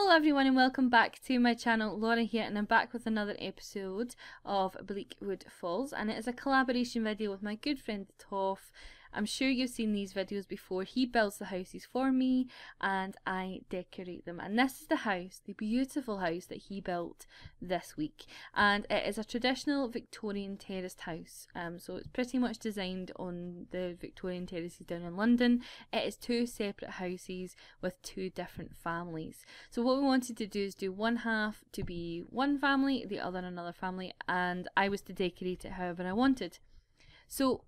Hello everyone and welcome back to my channel. Laura here, and I'm back with another episode of Bleakwood Falls, and it is a collaboration video with my good friend Toff. I'm sure you've seen these videos before. He builds the houses for me and I decorate them, and this is the house, the beautiful house that he built this week, and it is a traditional Victorian terraced house. So it's pretty much designed on the Victorian terraces down in London. It is two separate houses with two different families. So what we wanted to do is do one half to be one family, the other another family, and I was to decorate it however I wanted. So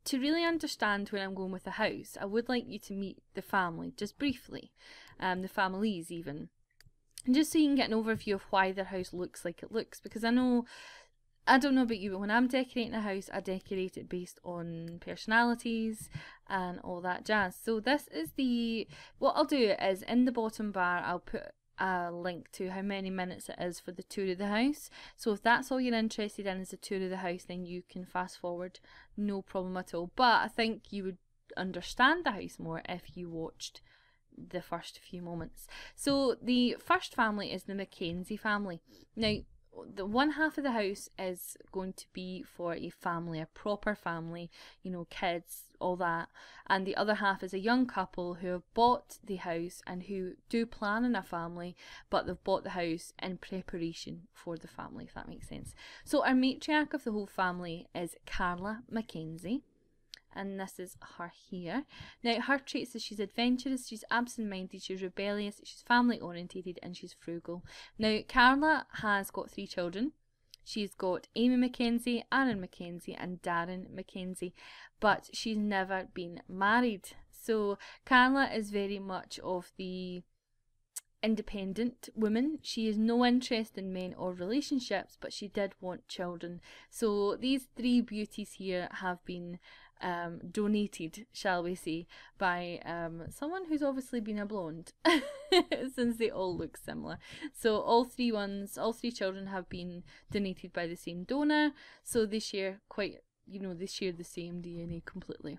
to really understand where I'm going with the house, I would like you to meet the family just briefly, the families even, and just so you can get an overview of why their house looks like it looks, because I don't know about you, but when I'm decorating a house, I decorate it based on personalities and all that jazz. So this is what I'll do is in the bottom bar I'll put a link to how many minutes it is for the tour of the house. So if that's all you're interested in is a tour of the house, then you can fast forward, no problem at all. But I think you would understand the house more if you watched the first few moments. So the first family is the Mackenzie family. Now the one half of the house is going to be for a family, a proper family, you know, kids, all that, and the other half is a young couple who have bought the house and who do plan on a family, but they've bought the house in preparation for the family, if that makes sense. So our matriarch of the whole family is Carla Mackenzie, and this is her here. Now her traits is she's adventurous, she's absent-minded, she's rebellious, she's family orientated, and she's frugal. Now Carla has got 3 children. She's got Amy Mackenzie, Aaron Mackenzie and Darren Mackenzie, but she's never been married. So Carla is very much of the independent woman. She has no interest in men or relationships, but she did want children. So these 3 beauties here have been donated, shall we say, by someone who's obviously been a blonde since they all look similar. So all 3 children have been donated by the same donor, so they share they share the same DNA completely.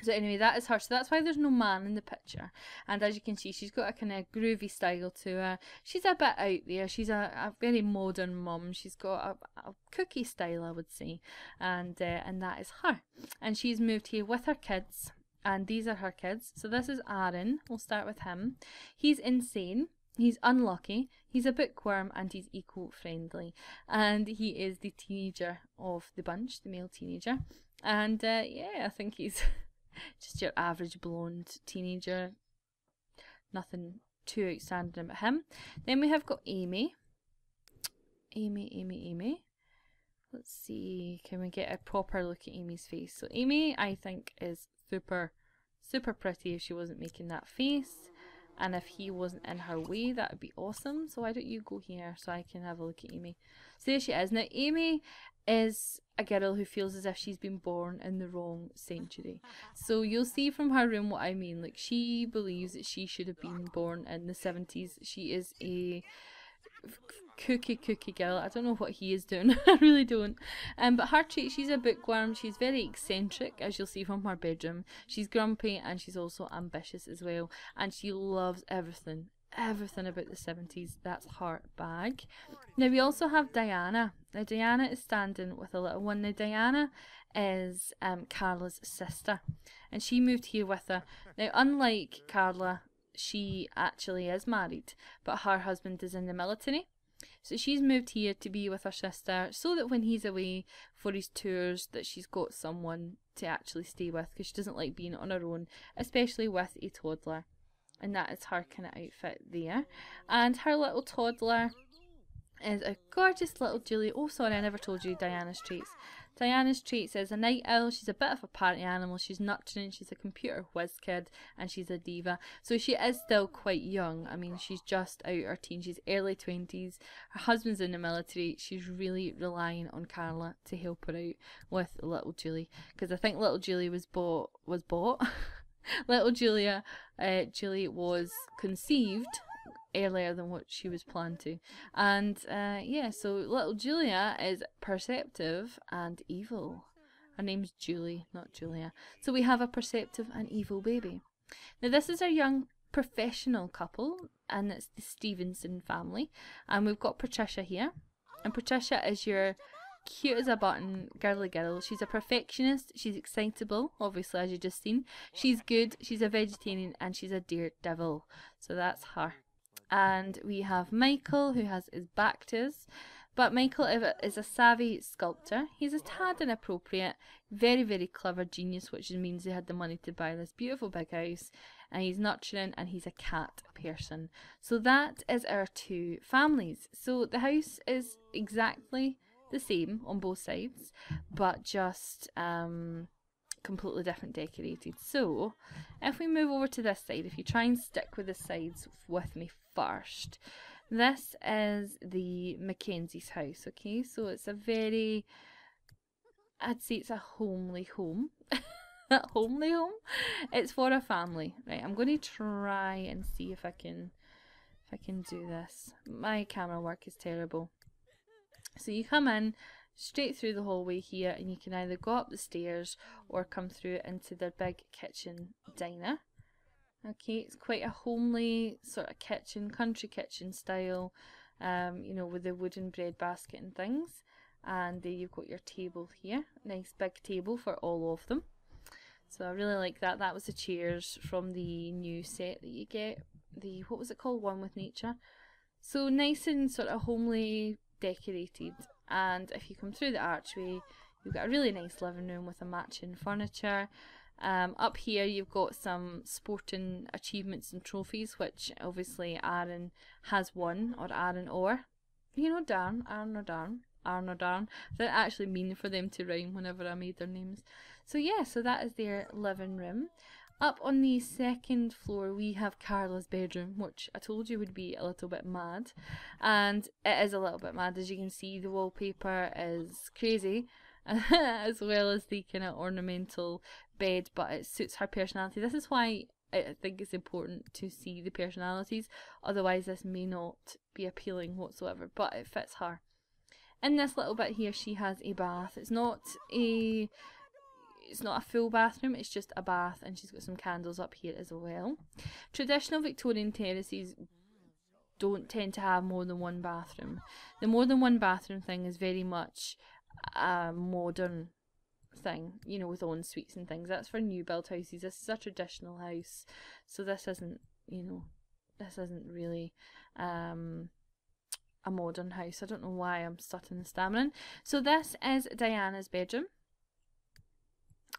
So anyway, that is her. So that's why there's no man in the picture. And as you can see, she's got a kind of groovy style to her. She's a bit out there. She's a very modern mum. She's got a cookie style, I would say. And that is her. And she's moved here with her kids. And these are her kids. So this is Aaron. We'll start with him. He's insane. He's unlucky, he's a bookworm, and he's eco-friendly. And he is the teenager of the bunch, the male teenager. And yeah, I think he's just your average blonde teenager. Nothing too outstanding about him. Then we have got Amy. Amy. Let's see, can we get a proper look at Amy's face? So Amy, I think, is super pretty if she wasn't making that face. And if he wasn't in her way, that would be awesome. So why don't you go here so I can have a look at Amy. So there she is. Now Amy is a girl who feels as if she's been born in the wrong century. So you'll see from her room what I mean. Like, she believes that she should have been born in the 70s. She is a cookie girl. I don't know what he is doing. I really don't. But her trait, she's a bookworm. She's very eccentric, as you'll see from her bedroom. She's grumpy and she's also ambitious as well. And she loves everything about the 70s. That's her bag. Now we also have Diana. Now Diana is standing with a little one. Now Diana is Carla's sister, and she moved here with her. Now unlike Carla, she actually is married, but her husband is in the military. So she's moved here to be with her sister so that when he's away for his tours that she's got someone to actually stay with, because she doesn't like being on her own, especially with a toddler. And that is her kind of outfit there. And her little toddler is a gorgeous little Julie. Oh, sorry, I never told you Diana's traits. Diana's traits is a night owl. She's a bit of a party animal. She's nurturing. She's a computer whiz kid, and she's a diva. So she is still quite young. I mean, she's just out her teens. She's early 20s. Her husband's in the military. She's really relying on Carla to help her out with little Julie, because I think little Julie was bought. Little Julie was conceived earlier than what she was planned to, and yeah, so little Julia is perceptive and evil. Her name's Julie, not Julia. So we have a perceptive and evil baby. Now this is our young professional couple, and it's the Stevenson family. And we've got Patricia here, and Patricia is your cute as a button girly girl. She's a perfectionist, she's excitable, obviously, as you just seen. She's good, she's a vegetarian, and she's a daredevil. So that's her. And we have Michael, who has his back to us. But Michael is a savvy sculptor. He's a tad inappropriate, very, very clever genius, which means he had the money to buy this beautiful big house. And he's nurturing, and he's a cat person. So that is our two families. So the house is exactly the same on both sides, but just completely different decorated. So if we move over to this side, if you try and stick with the sides with me first, this is the Mackenzie's house. Okay, so it's a very, I'd say it's a homely home. A homely home. It's for a family, right? I'm going to try and see if I can do this. My camera work is terrible. So you come in straight through the hallway here, and you can either go up the stairs or come through into their big kitchen diner. Okay, it's quite a homely sort of kitchen, country kitchen style, you know, with the wooden bread basket and things. And there you've got your table here, nice big table for all of them. So I really like that. That was the chairs from the new set that you get. The, what was it called? One with Nature. So nice and sort of homely decorated. And if you come through the archway, you've got a really nice living room with a matching furniture. Up here you've got some sporting achievements and trophies, which obviously Aaron has won, or Aaron or, you know, Darn, Aaron or Darn, Aaron or Darn. I didn't actually mean for them to rhyme whenever I made their names. So yeah, so that is their living room. Up on the second floor we have Carla's bedroom, which I told you would be a little bit mad. And it is a little bit mad. As you can see, the wallpaper is crazy, as well as the kind of ornamental bed, but it suits her personality. This is why I think it's important to see the personalities, otherwise this may not be appealing whatsoever, but it fits her. In this little bit here she has a bath. It's not a full bathroom, it's just a bath, and she's got some candles up here as well. Traditional Victorian terraces don't tend to have more than one bathroom. The more than one bathroom thing is very much a modern thing, you know, with en-suites and things. That's for new build houses. This is a traditional house, so this isn't, you know, this isn't really a modern house. I don't know why I'm starting and stammering. So this is Diana's bedroom,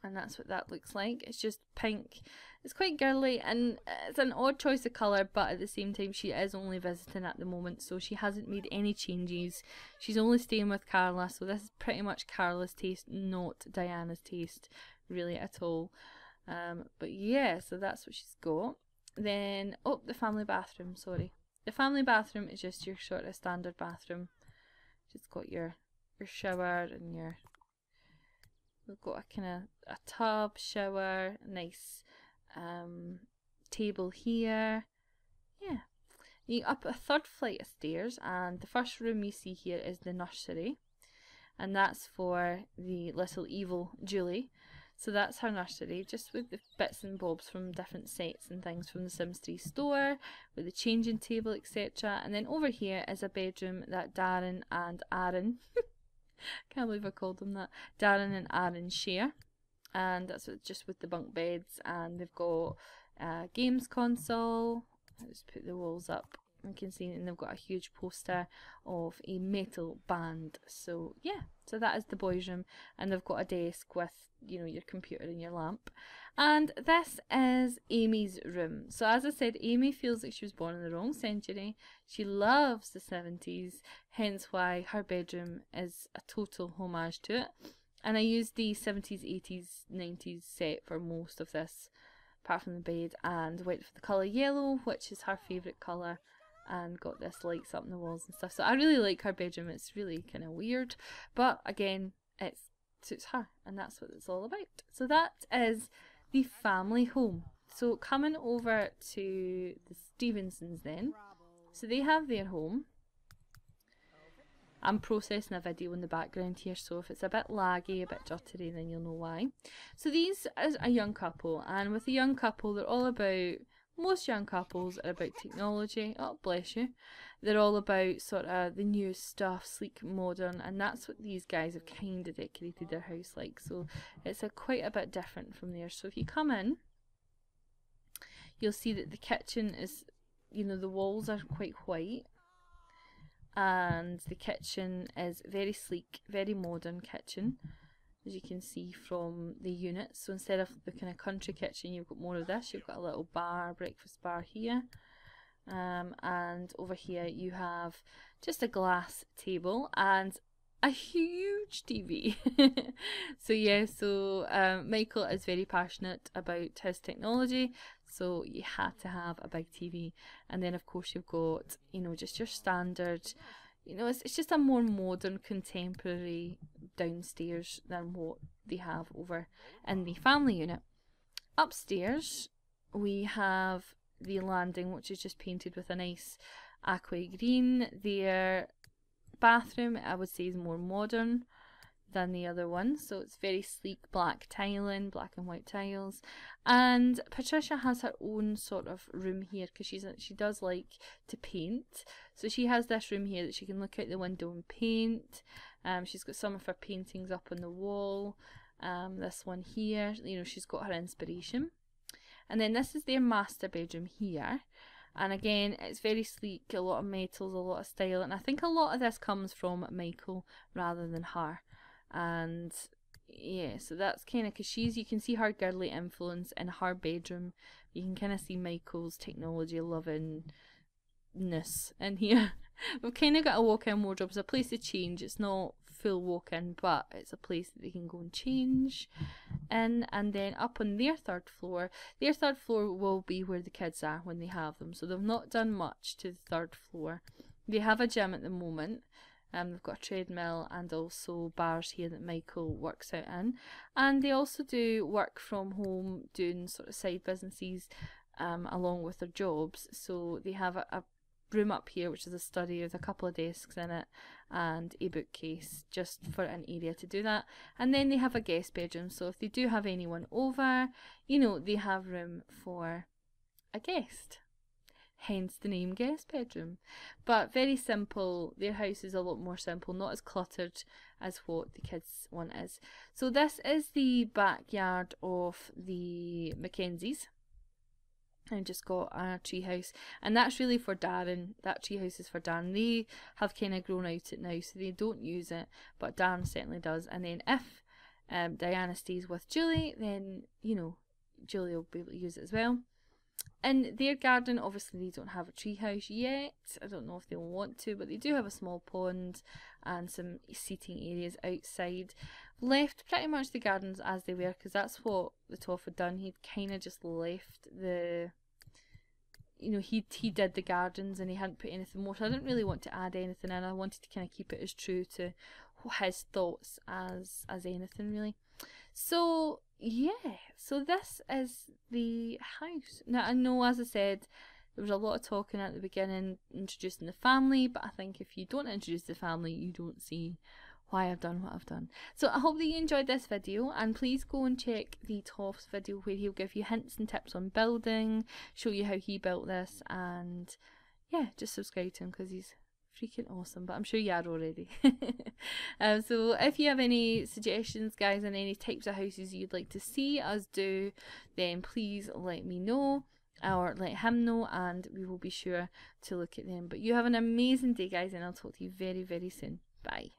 and that's what that looks like. It's just pink. It's quite girly, and it's an odd choice of colour, but at the same time she is only visiting at the moment, so she hasn't made any changes. She's only staying with Carla, so this is pretty much Carla's taste, not Diana's taste really at all. But yeah, so that's what she's got. Then, oh, the family bathroom, sorry. The family bathroom is just your sort of standard bathroom. Just got your shower and your, we've got a kind of a tub, shower, nice table here. Yeah, you up a third flight of stairs, and the first room you see here is the nursery, and that's for the little evil Julie. So that's her nursery, just with the bits and bobs from different sets and things from the Sims 3 store, with the changing table, etc. And then over here is a bedroom that Darren and Aaron can't believe I called them that. Darren and Aaron share, and that's just with the bunk beds, and they've got a games console. I'll just put the walls up. You can see, and they've got a huge poster of a metal band. So yeah, so that is the boys' room, and they've got a desk with, you know, your computer and your lamp. And this is Amy's room. So as I said, Amy feels like she was born in the wrong century. She loves the 70s, hence why her bedroom is a total homage to it. And I used the 70s, 80s, 90s set for most of this, apart from the bed, and went for the colour yellow, which is her favourite colour, and got this lights up in the walls and stuff. So I really like her bedroom. It's really kind of weird, but again, it suits her, and that's what it's all about. So that is the family home. So coming over to the Stevensons then, so they have their home. I'm processing a video in the background here, so if it's a bit laggy, a bit jittery, then you'll know why. So these is a young couple, and with a young couple, they're all about Most young couples are about technology. Oh, bless you. They're all about sort of the new stuff, sleek, modern, and that's what these guys have kind of decorated their house like. So it's quite a bit different from there. So if you come in, you'll see that the kitchen is, you know, the walls are quite white, and the kitchen is very sleek, very modern kitchen, as you can see from the units. So instead of the kind of country kitchen, you've got more of this. You've got a little bar, breakfast bar here, and over here you have just a glass table and a huge TV. So yeah, so Michael is very passionate about his technology, so you had to have a big TV. And then of course you've got, you know, just your standard, you know, it's just a more modern, contemporary downstairs than what they have over in the family unit. Upstairs we have the landing, which is just painted with a nice aqua green. Their bathroom, I would say, is more modern than the other one, so it's very sleek, black tiling, black and white tiles. And Patricia has her own sort of room here because she does like to paint, so she has this room here that she can look out the window and paint. She's got some of her paintings up on the wall. This one here, you know, she's got her inspiration. And then this is their master bedroom here. And again, it's very sleek, a lot of metals, a lot of style. And I think a lot of this comes from Michael rather than her. And yeah, so that's kind of, because you can see her girly influence in her bedroom. You can kind of see Michael's technology lovingness in here. We've kind of got a walk-in wardrobe. It's a place to change. It's not full walk-in, but it's a place that they can go and change in. And then up on their third floor will be where the kids are when they have them. So they've not done much to the third floor. They have a gym at the moment. They've got a treadmill and also bars here that Michael works out in. And they also do work from home, doing sort of side businesses along with their jobs. So they have a room up here, which is a study with a couple of desks in it and a bookcase, just for an area to do that. And then they have a guest bedroom, so if they do have anyone over, you know, they have room for a guest. Hence the name guest bedroom. But very simple. Their house is a lot more simple, not as cluttered as what the kids' one is. So this is the backyard of the Mackenzies. I just got a treehouse, and that's really for Darren. That treehouse is for Darren. They have kind of grown out it now, so they don't use it, but Darren certainly does. And then if Diana stays with Julie, then, you know, Julie will be able to use it as well. In their garden, obviously they don't have a treehouse yet. I don't know if they'll want to, but they do have a small pond and some seating areas outside. Left pretty much the gardens as they were, because that's what the Toff had done. He'd kind of just left the, you know, he did the gardens and he hadn't put anything more, so I didn't really want to add anything in. I wanted to kind of keep it as true to his thoughts as anything really. So yeah, so this is the house. Now I know, as I said, there was a lot of talking at the beginning introducing the family, but I think if you don't introduce the family, you don't see why I've done what I've done. So I hope that you enjoyed this video, and please go and check the Toff's video where he'll give you hints and tips on building, show you how he built this, and yeah, just subscribe to him because he's freaking awesome, but I'm sure you are already. So if you have any suggestions, guys, and any types of houses you'd like to see us do, then please let me know or let him know, and we will be sure to look at them. But you have an amazing day, guys, and I'll talk to you very, very soon. Bye.